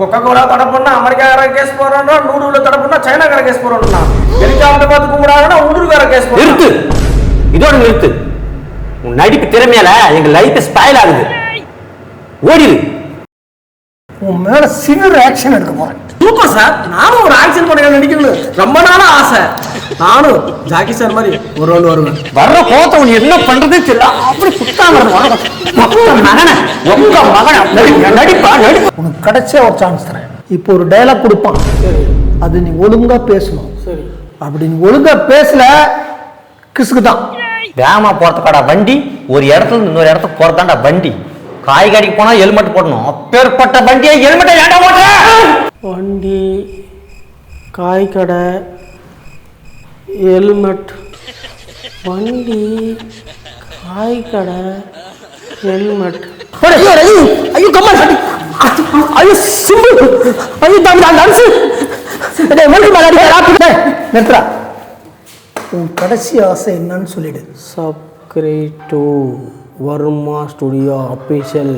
Coca-Cola தடை பண்ணா அமெரிக்காக்காரன் case போடுறான், நூடுல தடை பண்ணா சைனாக்காரன் கேஸ் போடுறான்னா, ஹெலிகாப்டர் பார்த்து கும்பிடாங்கன்னா உருதுக்காரன் கேஸ் போடுறான். நிறுத்து, இதோட நிறுத்து. உன் நடிப்பு திறமையால எங்க லைஃப் ஸ்பாயில் ஆகுது. ஓடிடு. உன் மேல சிவியர் ஆக்ஷன் எடுக்க போறேன். சூப்பர் சார், நானும் ஒரு ஆக்ஷன் பண்ண நடிக்கணும் ரொம்ப நாளா ஆசை. நானும் ஜாக்கி சார் மாதிரி ஒரு ரோல் வருவேன். வர்ற கோத்த உன் என்ன பண்றதே தெரியல. அப்படி சுத்தாம நடிப்பா நடிப்பு. உனக்கு கிடைச்ச ஒரு சான்ஸ் தரேன். இப்போ ஒரு டைலாக் கொடுப்பான், அது நீ ஒழுங்கா பேசணும். சரி, அப்படி நீ ஒழுங்கா பேசல கிசுக்கு தான். வேகமா போறதுக்காடா வண்டி, ஒரு இடத்துல இருந்து இன்னொரு இடத்துக்கு போறதாண்டா வண்டி. காய்கறிக்கு போனா ஹெல்மெட் போடணும். அப்பேற்பட்ட வண்டியை ஹெல்மெட்டை ஏன்டா போடுற? வண்டி, காய்கடை, ஹெல்மெட். வண்டி, காய்கடை, ஹெல்மெட். ஐயோ கம்மல், ஐயோ சிம்பிள், ஐயோ தமிழ் நர்சு நிறுத்துறா. உன் கடைசி ஆசை என்னன்னு சொல்லிடு. Subscribe to Varma studio official.